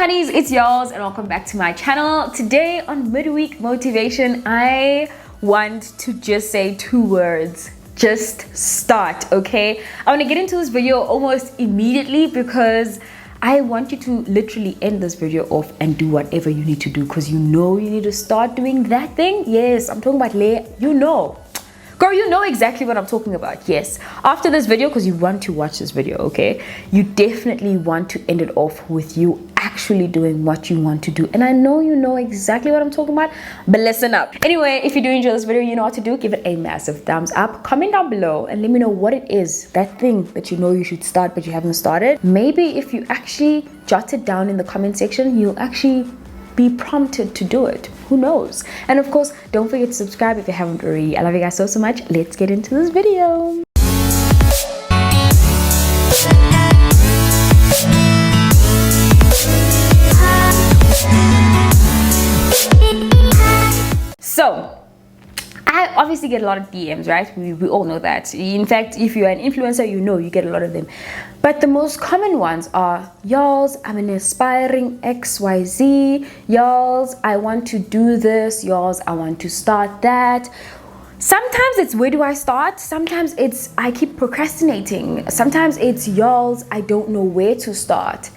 honeys, it's Yolz and welcome back to my channel. Today on midweek motivation, I want to just say 2 words. Just start, okay? I want to get into this video almost immediately because I want you to literally end this video off and do whatever you need to do, because you know you need to start doing that thing. Yes, I'm talking about Girl, you know exactly what I'm talking about. Yes, after this video, because you want to watch this video, okay, you definitely want to end it off with you actually doing what you want to do. And I know you know exactly what I'm talking about, but listen up. Anyway, if you do enjoy this video, you know what to do. Give it a massive thumbs up, comment down below and let me know what it is, that thing that you know you should start but you haven't started. Maybe if you actually jot it down in the comment section, you'll actually be prompted to do it. Who knows? And of course, don't forget to subscribe if you haven't already. I love you guys so much. Let's get into this video. So I obviously get a lot of DMs, right? We all know that. In fact, if you're an influencer, you know you get a lot of them. But the most common ones are, Yolz, I'm an aspiring XYZ. Yolz, I want to do this. Yolz, I want to start that. Sometimes it's, where do I start? Sometimes it's, I keep procrastinating. Sometimes it's, Yolz, I don't know where to start.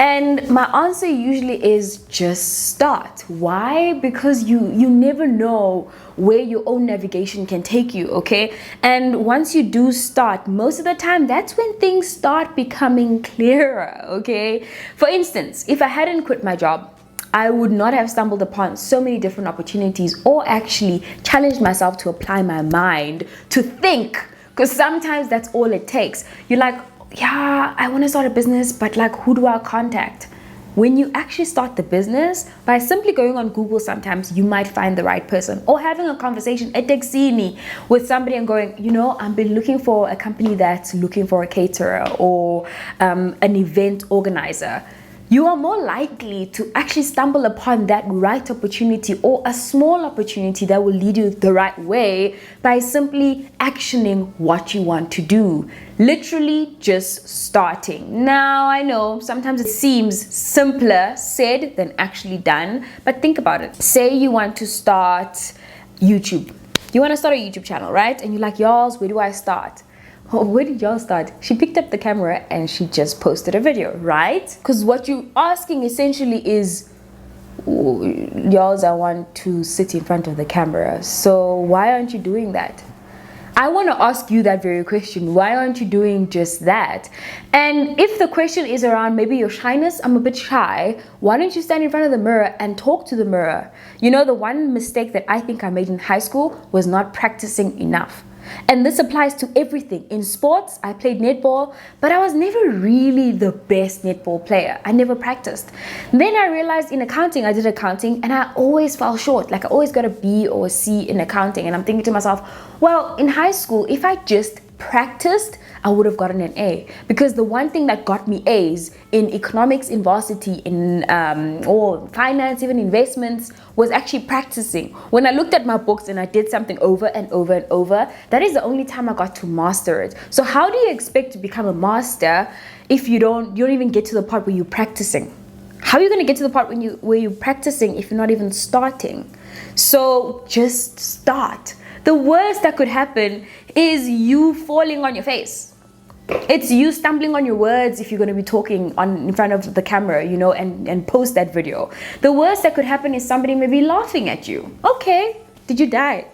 And my answer usually is just start. Why? Because you never know where your own navigation can take you, okay? And once you do start, most of the time, that's when things start becoming clearer, okay? For instance, if I hadn't quit my job, I would not have stumbled upon so many different opportunities or actually challenged myself to apply my mind to think, because sometimes that's all it takes. You're like, yeah, I want to start a business, but like, who do I contact? When you actually start the business, by simply going on Google, sometimes you might find the right person, or having a conversation at Dexini with somebody and going, you know, I've been looking for a company that's looking for a caterer or an event organizer. You are more likely to actually stumble upon that right opportunity or a small opportunity that will lead you the right way by simply actioning what you want to do. Literally just starting. Now, I know sometimes it seems simpler said than actually done, but think about it. Say you want to start YouTube. You want to start a YouTube channel, right? And you're like, Yolz, where do I start? Oh, where did y'all start? She picked up the camera and she just posted a video, right? Because what you're asking essentially is, Yolz, I want to sit in front of the camera. So why aren't you doing that? I want to ask you that very question. Why aren't you doing just that? And if the question is around maybe your shyness, I'm a bit shy, why don't you stand in front of the mirror and talk to the mirror? You know, the one mistake that I think I made in high school was not practicing enough. And this applies to everything. In sports, I played netball, but I was never really the best netball player. I never practiced. Then I realized in accounting, I did accounting and I always fell short. Like I always got a B or a C in accounting. And I'm thinking to myself, well, in high school, if I just practiced, I would have gotten an A, because the one thing that got me A's in economics, in varsity, in or finance, even investments, was actually practicing. When I looked at my books and I did something over and over and over, that is the only time I got to master it. So how do you expect to become a master if you don't even get to the part where you're practicing? How are you going to get to the part where you're practicing if you're not even starting? So just start. The worst that could happen is you falling on your face. It's you stumbling on your words if you're going to be talking in front of the camera, you know, and post that video. The worst that could happen is somebody maybe laughing at you. Okay, did you die?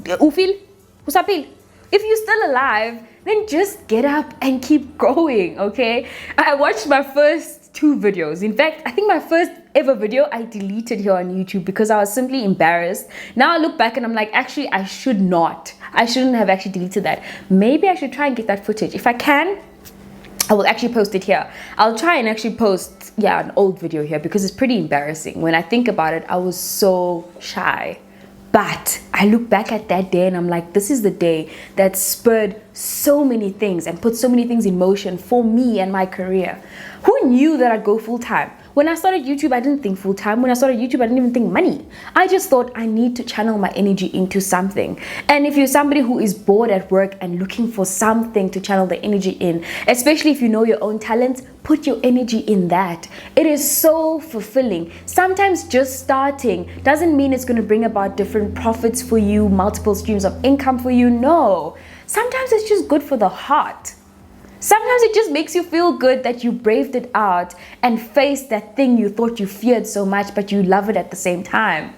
Ufil? Usapil? If you're still alive, then just get up and keep going, okay? I watched my first 2 videos. In fact, I think my first ever video I deleted here on YouTube because I was simply embarrassed. Now I look back and I'm like, actually, I shouldn't have actually deleted that. Maybe I should try and get that footage. If I can, I will actually post it here. I'll try and actually post, an old video here because it's pretty embarrassing. When I think about it, I was so shy. But I look back at that day and I'm like, this is the day that spurred so many things and put so many things in motion for me and my career. Who knew that I'd go full time? When I started YouTube, I didn't think full time. When I started YouTube, I didn't even think money. I just thought I need to channel my energy into something. And if you're somebody who is bored at work and looking for something to channel the energy in, especially if you know your own talents, put your energy in that. It is so fulfilling. Sometimes just starting doesn't mean it's going to bring about different profits for you, multiple streams of income for you. No. Sometimes it's just good for the heart. Sometimes it just makes you feel good that you braved it out and faced that thing you thought you feared so much, but you love it at the same time.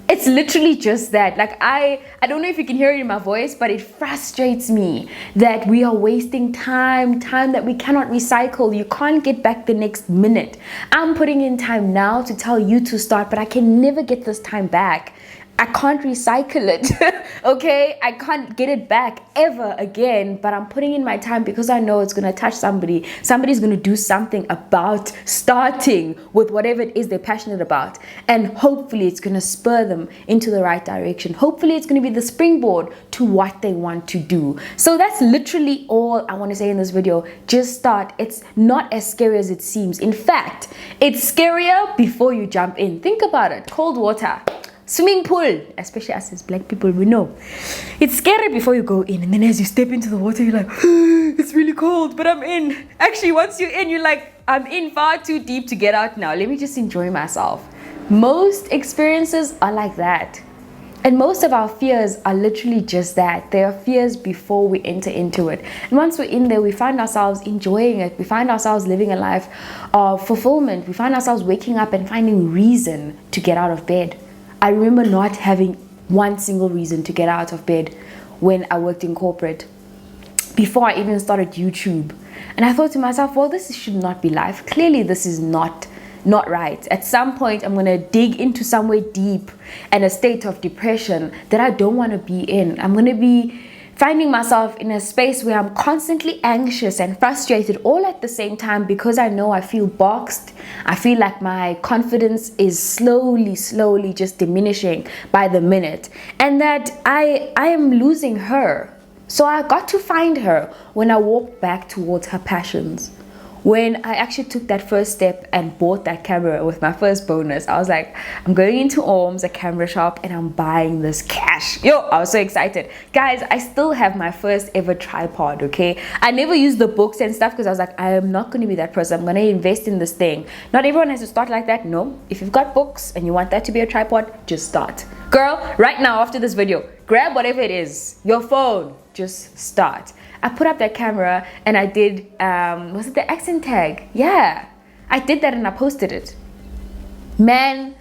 It's literally just that. Like I don't know if you can hear it in my voice, but it frustrates me that we are wasting time that we cannot recycle. You can't get back the next minute. I'm putting in time now to tell you to start, but I can never get this time back. I can't recycle it, okay? I can't get it back ever again, but I'm putting in my time because I know it's going to touch somebody. Somebody's going to do something about starting with whatever it is they're passionate about. And hopefully it's going to spur them into the right direction. Hopefully it's going to be the springboard to what they want to do. So that's literally all I want to say in this video. Just start. It's not as scary as it seems. In fact, it's scarier before you jump in. Think about it. Cold water. Swimming pool, especially us as black people, we know it's scary before you go in, and then as you step into the water, you're like, it's really cold, but I'm in. Actually, once you're in, you're like, I'm in far too deep to get out now. Let me just enjoy myself. Most experiences are like that, and most of our fears are literally just that. They are fears before we enter into it, and once we're in there, we find ourselves enjoying it. We find ourselves living a life of fulfillment. We find ourselves waking up and finding reason to get out of bed. I remember not having one single reason to get out of bed when I worked in corporate, before I even started YouTube. And I thought to myself, well, this should not be life. Clearly, this is not right. At some point, I'm going to dig into somewhere deep and a state of depression that I don't want to be in. I'm going to be finding myself in a space where I'm constantly anxious and frustrated all at the same time because I know I feel boxed. I feel like my confidence is slowly just diminishing by the minute, and that I am losing her. So I got to find her when I walked back towards her passions. When I actually took that first step and bought that camera with my first bonus, I was like, I'm going into Orms, a camera shop, and I'm buying this cash. Yo, I was so excited. Guys, I still have my first ever tripod, okay? I never used the books and stuff because I was like, I am not going to be that person. I'm going to invest in this thing. Not everyone has to start like that. No, if you've got books and you want that to be a tripod, just start. Girl, right now after this video, grab whatever it is, your phone, just start. I put up that camera and I did, was it the accent tag? Yeah, I did that and I posted it. Man,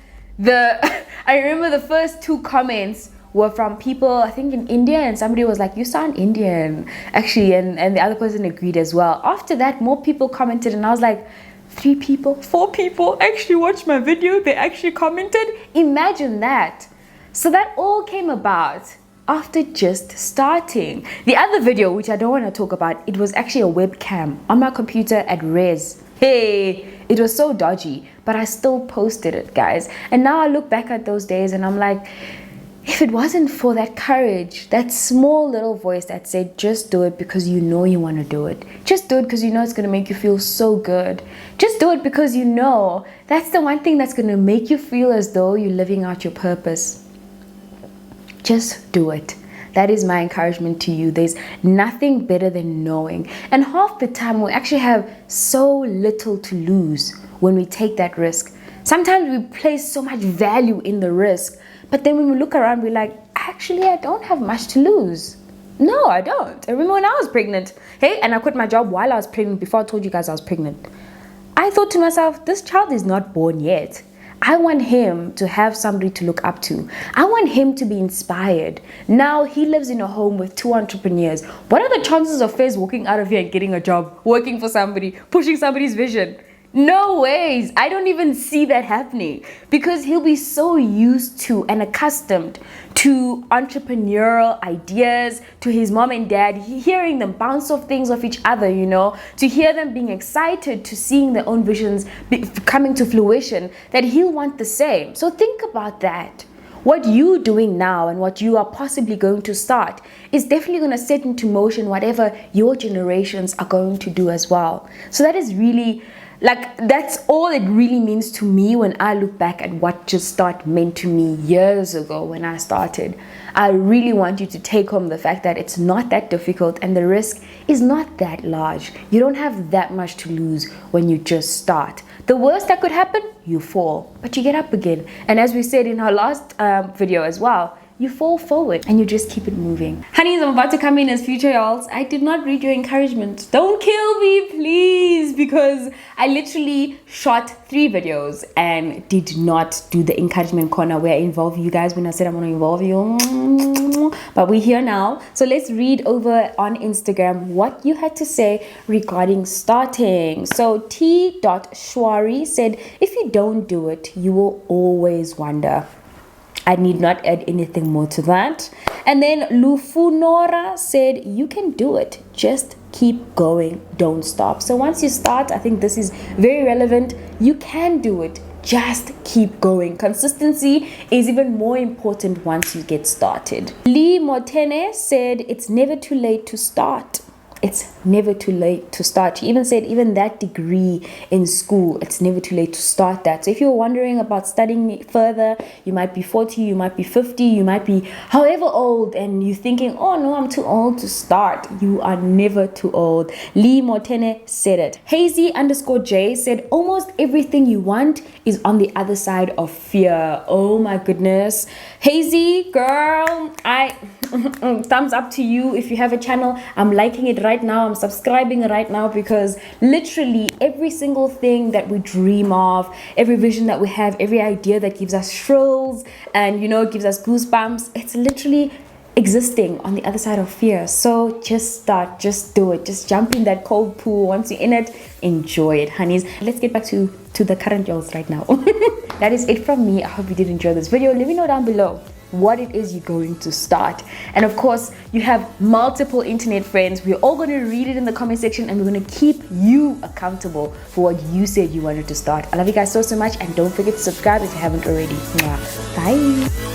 I remember the first 2 comments were from people, I think in India, and somebody was like, you sound Indian, actually, and the other person agreed as well. After that, more people commented and I was like, 3 people, 4 people actually watched my video, they actually commented. Imagine that. So that all came about after just starting. The other video, which I don't want to talk about, it was actually a webcam on my computer at res. Hey, it was so dodgy, but I still posted it, guys. And now I look back at those days and I'm like, if it wasn't for that courage, that small little voice that said, just do it because you know you want to do it. Just do it because you know it's going to make you feel so good. Just do it because you know that's the one thing that's going to make you feel as though you're living out your purpose. Just do it. That is my encouragement to you. There's nothing better than knowing. And half the time we actually have so little to lose when we take that risk. Sometimes we place so much value in the risk, but then when we look around, we're like, actually, I don't have much to lose. No, I don't. I remember when I was pregnant, hey, and I quit my job while I was pregnant, before I told you guys I was pregnant. I thought to myself, this child is not born yet. I want him to have somebody to look up to. I want him to be inspired. Now he lives in a home with 2 entrepreneurs. What are the chances of Fez walking out of here and getting a job, working for somebody, pushing somebody's vision? No ways. I don't even see that happening because he'll be so used to and accustomed to entrepreneurial ideas, to his mom and dad, hearing them bounce off things off each other, you know, to hear them being excited, to seeing their own visions coming to fruition, that he'll want the same. So think about that. What you're doing now and what you are possibly going to start is definitely going to set into motion whatever your generations are going to do as well. So that is really Like, that's all it really means to me when I look back at what Just Start meant to me years ago when I started. I really want you to take home the fact that it's not that difficult and the risk is not that large. You don't have that much to lose when you just start. The worst that could happen, you fall, but you get up again. And as we said in our last video as well, you fall forward and you just keep it moving. Honeys, I'm about to come in as future Yolz. I did not read your encouragement. Don't kill me, please, because I literally shot 3 videos and did not do the encouragement corner where I involve you guys when I said I'm going to involve you. But we're here now. So let's read over on Instagram what you had to say regarding starting. So T.Shwari said, if you don't do it, you will always wonder. I need not add anything more to that. And then Lufunora said, you can do it. Just keep going. Don't stop. So once you start, I think this is very relevant. You can do it. Just keep going. Consistency is even more important once you get started. Lee Motene said, it's never too late to start. It's never too late to start. She even said, even that degree in school, it's never too late to start that. So if you're wondering about studying further, you might be 40, you might be 50, you might be however old, and you're thinking, oh no, I'm too old to start. You are never too old. Lee Motene said it. Hazy_J said, almost everything you want is on the other side of fear. Oh my goodness. Hazy, girl, thumbs up to you. If you have a channel, I'm liking it right now. I'm subscribing right now, because literally every single thing that we dream of, every vision that we have, every idea that gives us shrills and, you know, gives us goosebumps, it's literally existing on the other side of fear. So just start, just do it, just jump in that cold pool. Once you're in it, enjoy it, honeys. Let's get back to the current Yolz right now. That is it from me. I hope you did enjoy this video. Let me know down below what it is you're going to start. And of course, you have multiple internet friends. We're all going to read it in the comment section, and we're going to keep you accountable for what you said you wanted to start. I love you guys so much, and don't forget to subscribe if you haven't already. Bye.